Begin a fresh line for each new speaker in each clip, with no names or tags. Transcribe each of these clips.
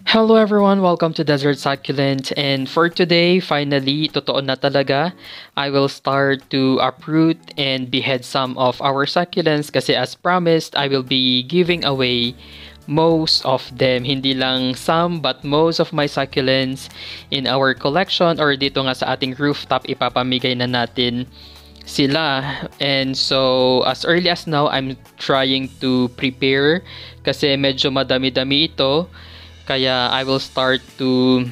Hello everyone, welcome to Desert Succulent, and for today, finally, totoo na talaga, I will start to uproot and behead some of our succulents kasi as promised, I will be giving away most of them, hindi lang some but most of my succulents in our collection or dito nga sa ating rooftop, ipapamigay na natin sila. And so as early as now, I'm trying to prepare kasi medyo madami-dami ito. Kaya I will start to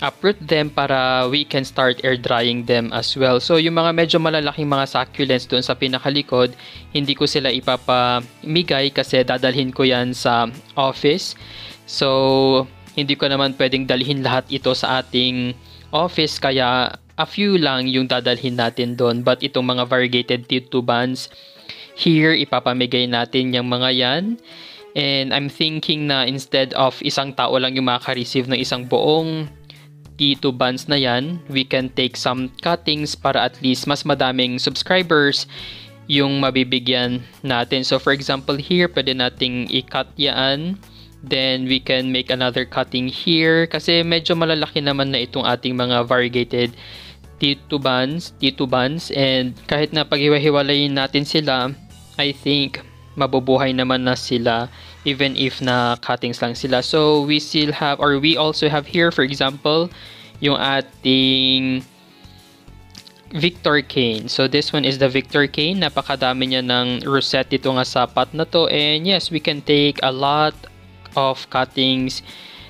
uproot them para we can start air drying them as well. So yung mga medyo malalaking mga succulents doon sa pinakalikod, hindi ko sila ipapamigay kasi dadalhin ko yan sa office. So hindi ko naman pwedeng dalhin lahat ito sa ating office kaya a few lang yung dadalhin natin doon. But itong mga variegated titubans, here ipapamigay natin yung mga yan. And I'm thinking na instead of isang tao lang yung makaka-receive ng isang buong T2 buns na yan, we can take some cuttings para at least mas madaming subscribers yung mabibigyan natin. So for example here, pwede nating i-cut yan. Then we can make another cutting here kasi medyo malalaki naman na itong ating mga variegated T2 buns. And kahit na paghiwa-hiwalayin natin sila, I think mabubuhay naman na sila even if na cuttings lang sila. So we still have, or we also have here, for example, yung ating Victor cane. So this one is the Victor cane. Napakadami niya ng rosette dito nga sa pot na to. And yes, we can take a lot of cuttings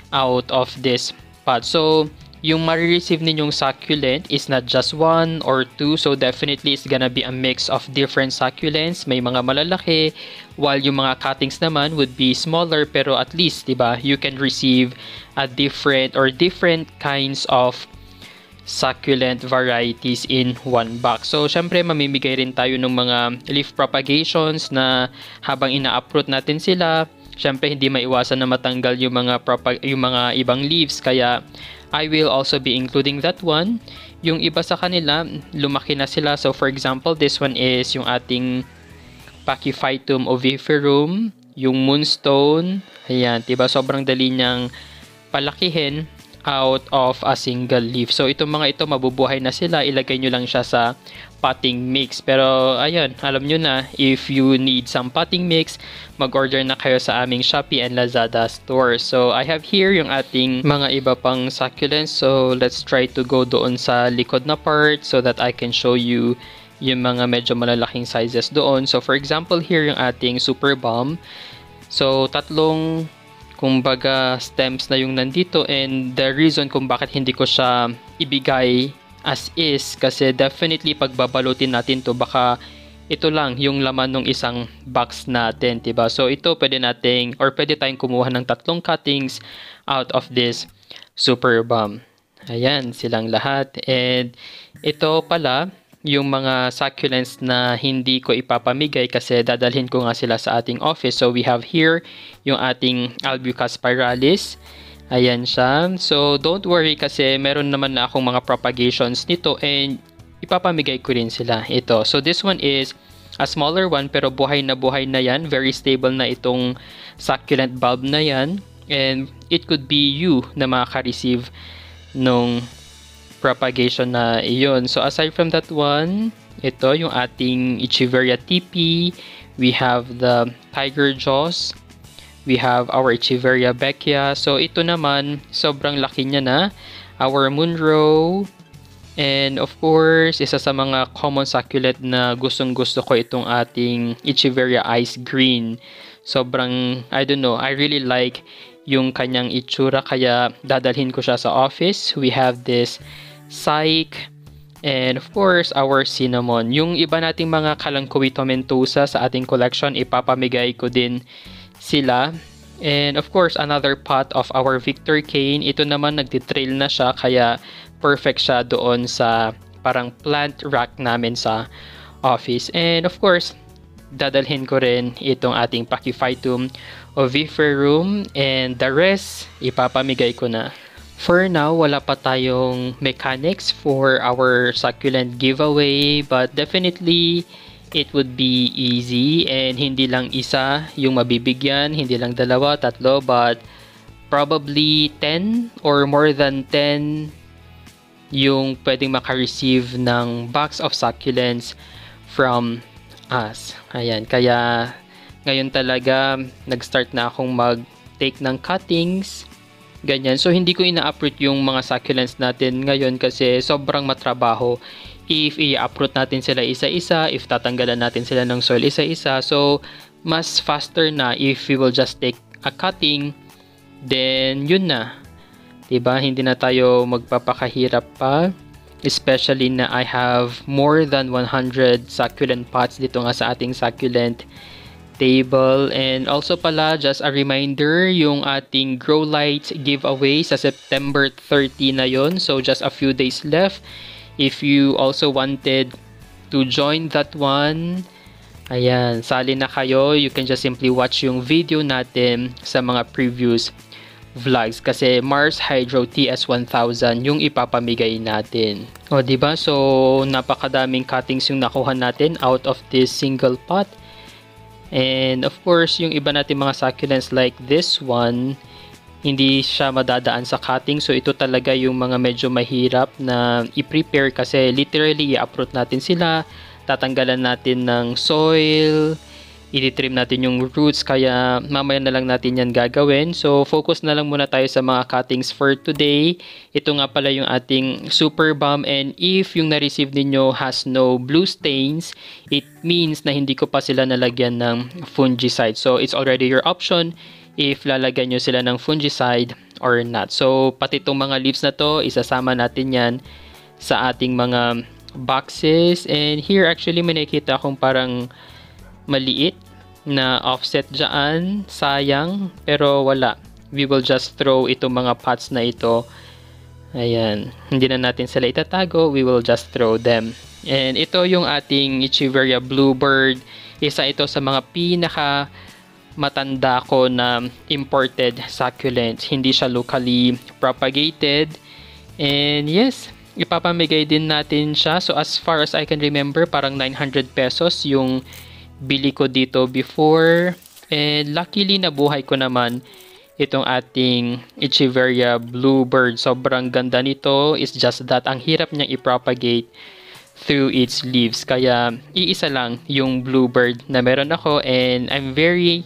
out of this pot. So yung marireceive ninyong succulent is not just one or two. So definitely it's gonna be a mix of different succulents. May mga malalaki, while yung mga cuttings naman would be smaller, pero at least, diba, you can receive a different kinds of succulent varieties in one box. So syempre mamimigay rin tayo ng mga leaf propagations na habang ina-uproot natin sila, syempre hindi maiwasan na matanggal yung mga ibang leaves, kaya I will also be including that one. Yung iba sa kanila, lumaki na sila. So for example, this one is yung ating Pachyphytum oviferum, yung moonstone. Ayan, diba? Sobrang dali niyang palakihin out of a single leaf. So itong mga ito, mabubuhay na sila. Ilagay nyo lang siya sa potting mix. Pero ayun, alam nyo na, if you need some potting mix, mag-order na kayo sa aming Shopee and Lazada store. So I have here yung ating mga iba pang succulents. So let's try to go doon sa likod na part so that I can show you yung mga medyo malalaking sizes doon. So for example, here yung ating super balm. So tatlong kumbaga stems na yung nandito, and the reason kung bakit hindi ko siya ibigay as is kasi definitely pagbabalutin natin to, baka ito lang yung laman ng isang box natin, diba? So ito pwede tayong kumuha ng tatlong cuttings out of this super balm. Ayan, silang lahat. And ito pala yung mga succulents na hindi ko ipapamigay kasi dadalhin ko nga sila sa ating office. So we have here yung ating Albuca spiralis. Ayan siya. So don't worry kasi meron naman na akong mga propagations nito and ipapamigay ko rin sila. Ito. So this one is a smaller one pero buhay na yan. Very stable na itong succulent bulb na yan. And it could be you na makaka-receive nung propagation na iyon. So aside from that one, ito yung ating Echeveria TP. We have the Tiger Jaws. We have our Echeveria Beckia. So ito naman, sobrang laki niya na. Our Munro. And of course, isa sa mga common succulent na gustong-gusto ko itong ating Echeveria Ice Green. Sobrang, I don't know, I really like yung kanyang itsura kaya dadalhin ko siya sa office. We have this Psyche, and of course, our cinnamon. Yung iba nating mga Kalanchoe tomentosa sa ating collection, ipapamigay ko din sila. And of course, another pot of our Victor cane. Ito naman, nagtitrail na siya, kaya perfect siya doon sa parang plant rack namin sa office. And of course, dadalhin ko rin itong ating Pachyphytum oviferum, and the rest, ipapamigay ko na. For now, wala pa tayong mechanics for our succulent giveaway, but definitely it would be easy and hindi lang isa yung mabibigyan, hindi lang dalawa, tatlo, but probably 10 or more than 10 yung pwedeng maka-receive ng box of succulents from us. Ayan, kaya ngayon talaga nag-start na akong mag-take ng cuttings, ganyan. So hindi ko ina-uproot yung mga succulents natin ngayon kasi sobrang matrabaho if i-uproot natin sila isa-isa, if tatanggalan natin sila ng soil isa-isa. So mas faster na if we will just take a cutting, then yun na. Diba? Hindi na tayo magpapakahirap pa. Especially na I have more than 100 succulent pots dito nga sa ating succulent table. And also pala, just a reminder, yung ating Grow Light giveaway sa September 30 na yon. So just a few days left. If you also wanted to join that one, ayan, sali na kayo. You can just simply watch yung video natin sa mga previous vlogs kasi Mars Hydro TS1000 yung ipapamigay natin. O diba? So napakadaming cuttings yung nakuha natin out of this single pot. And of course, yung iba natin mga succulents like this one, hindi siya madadaan sa cutting. So ito talaga yung mga medyo mahirap na i-prepare kasi literally i-uproot natin sila, tatanggalan natin ng soil, i-trim natin yung roots, kaya mamaya na lang natin yan gagawin. So focus na lang muna tayo sa mga cuttings for today. Ito nga pala yung ating super balm, and if yung na-receive ninyo has no blue stains, it means na hindi ko pa sila nalagyan ng fungicide. So it's already your option if lalagyan nyo sila ng fungicide or not. So pati itong mga leaves na to, isasama natin yan sa ating mga boxes. And here actually may nakikita akong parang maliit na offset dyan, sayang, pero wala. We will just throw itong mga pots na ito. Ayan, hindi na natin sila itatago, we will just throw them. And ito yung ating Echeveria Bluebird. Isa ito sa mga pinaka matanda ko na imported succulents. Hindi siya locally propagated. And yes, ipapamigay din natin siya. So as far as I can remember, parang 900 pesos yung bili ko dito before, and luckily nabuhay ko naman itong ating Echeveria Bluebird. Sobrang ganda nito. It's just that ang hirap niyang i-propagate through its leaves. Kaya iisa lang yung Bluebird na meron ako, and I'm very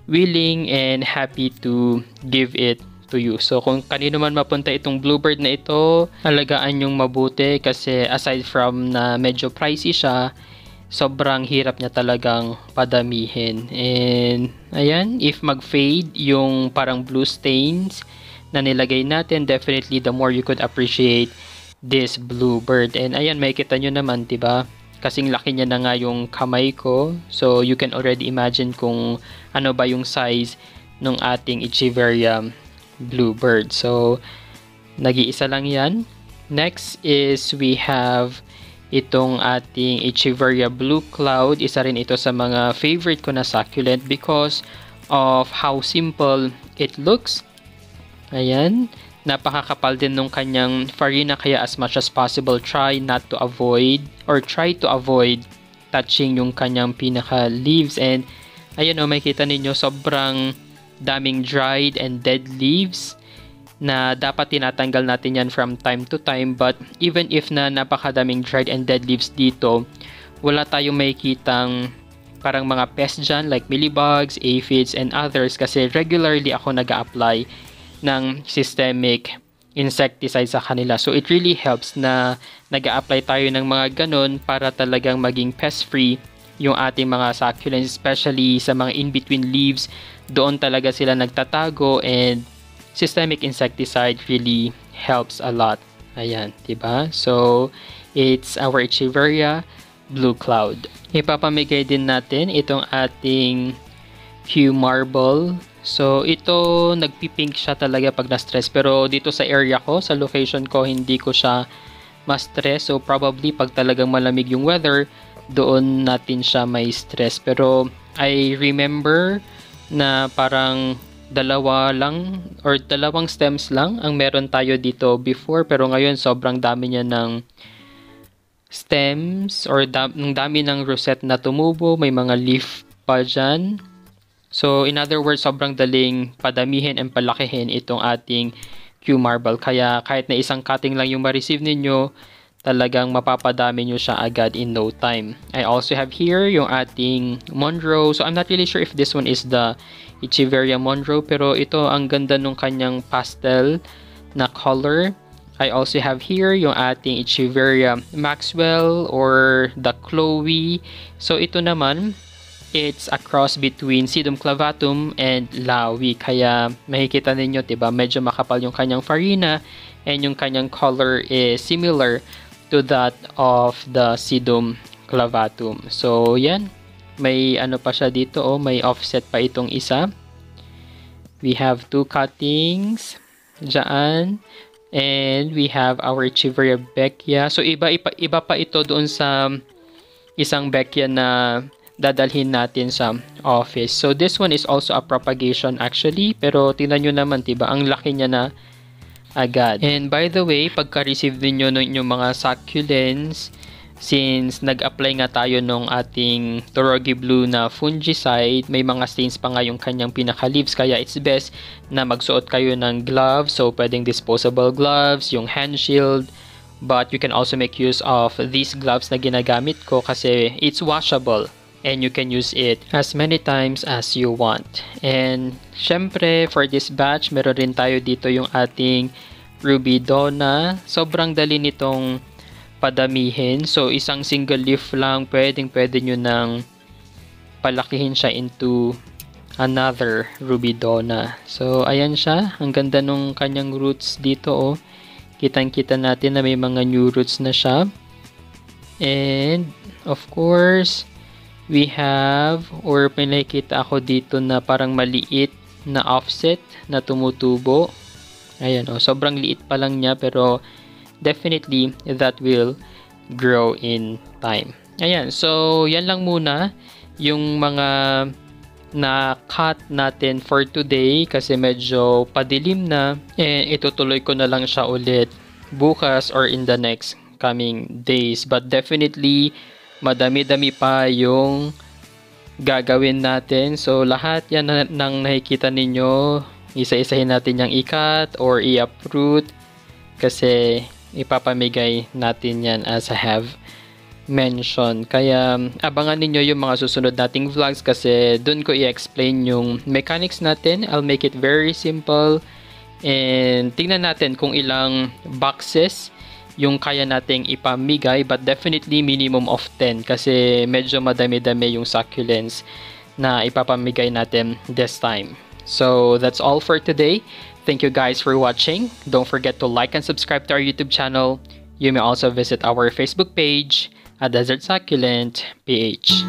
willing and happy to give it to you. So kung kanino man mapunta itong Bluebird na ito, alagaan yung mabuti kasi aside from na medyo pricey siya, sobrang hirap niya talagang padamihin. And ayan, if mag-fade yung parang blue stains na nilagay natin, definitely the more you could appreciate this Bluebird. And ayan, makikita nyo naman, diba? Kasing laki niya na nga yung kamay ko. So you can already imagine kung ano ba yung size ng ating Echeveria Bluebird. So nag-iisa lang yan. Next is we have itong ating Echeveria Blue Cloud. Isa rin ito sa mga favorite ko na succulent because of how simple it looks. Ayan. Napakakapal din nung kanyang farina, kaya as much as possible, try to avoid touching yung kanyang pinaka leaves. And ayan o, makikita ninyo sobrang daming dried and dead leaves na dapat tinatanggal natin yan from time to time. But even if na napakadaming dried and dead leaves dito, wala tayong makikitang parang mga pests dyan like mealybugs, aphids, and others kasi regularly ako nag-a-apply ng systemic insecticide sa kanila. So it really helps na nag-a-apply tayo ng mga ganun para talagang maging pest-free yung ating mga succulents, especially sa mga in-between leaves. Doon talaga sila nagtatago, and systemic insecticide really helps a lot. Ayan, diba? So, it's our Echeveria Blue Cloud. Ipapamigay din natin itong ating Hue Marble. So, ito, nagpipink siya talaga pag na-stress. Pero dito sa area ko, sa location ko, hindi ko siya ma-stress. So, probably pag talagang malamig yung weather, doon natin siya may stress. Pero, I remember na parang dalawang stems lang ang meron tayo dito before, pero ngayon sobrang dami niya ng stems or ng dami ng rosette na tumubo, may mga leaf pa dyan. So, in other words, sobrang daling padamihin and palakihin itong ating Q marble. Kaya kahit na isang cutting lang yung ma-receive ninyo, talagang mapapadami nyo siya agad in no time. I also have here yung ating Monroe. So, I'm not really sure if this one is the Echeveria Monroe, pero ito ang ganda nung kanyang pastel na color. I also have here yung ating Echeveria Maxwell or the Chloe. So, ito naman, it's a cross between Sedum clavatum and Lawi. Kaya makikita ninyo, diba, medyo makapal yung kanyang farina and yung kanyang color is similar to that of the Sedum clavatum. So, yan. May ano pa siya dito, oh, may offset pa itong isa. We have 2 cuttings dyan. And we have our Echeveria Becchia. So, iba pa ito doon sa isang Becchia na dadalhin natin sa office. So, this one is also a propagation actually. Pero, tingnan nyo naman, diba? Ang laki niya na agad. And by the way, pagka-receive ninyo ng inyong mga succulents, since nag-apply nga tayo nung ating Torogi Blue na fungicide, may mga stains pa nga yung kanyang pinaka-leaves. Kaya it's best na magsuot kayo ng gloves. So, pwedeng disposable gloves, yung hand shield. But you can also make use of these gloves na ginagamit ko kasi it's washable. And you can use it as many times as you want. And syempre, for this batch, meron rin tayo dito yung ating Ruby Donna. Sobrang dali nitong padamihin. So, isang single leaf lang, pwede nyo nang palakihin siya into another Ruby Donna. So, ayan siya. Ang ganda nung kanyang roots dito, oh. Kitang-kita natin na may mga new roots na siya. And, of course, we have, or may nakikita ako dito na parang maliit na offset na tumutubo. Ayan, oh, sobrang liit pa lang niya pero definitely that will grow in time. Ayan, so yan lang muna yung mga na-cut natin for today kasi medyo padilim na. And itutuloy ko na lang siya ulit bukas or in the next coming days. But definitely, madami-dami pa yung gagawin natin. So, lahat yan nang nakikita ninyo, isa-isahin natin yung i-cut or i-uproot kasi ipapamigay natin yan as I have mentioned. Kaya, abangan ninyo yung mga susunod nating vlogs kasi dun ko i-explain yung mechanics natin. I'll make it very simple and tingnan natin kung ilang boxes yung kaya nating ipamigay, but definitely minimum of 10 kasi medyo madami-dami yung succulents na ipapamigay natin this time. So that's all for today. Thank you guys for watching. Don't forget to like and subscribe to our YouTube channel. You may also visit our Facebook page at Desert Succulent PH.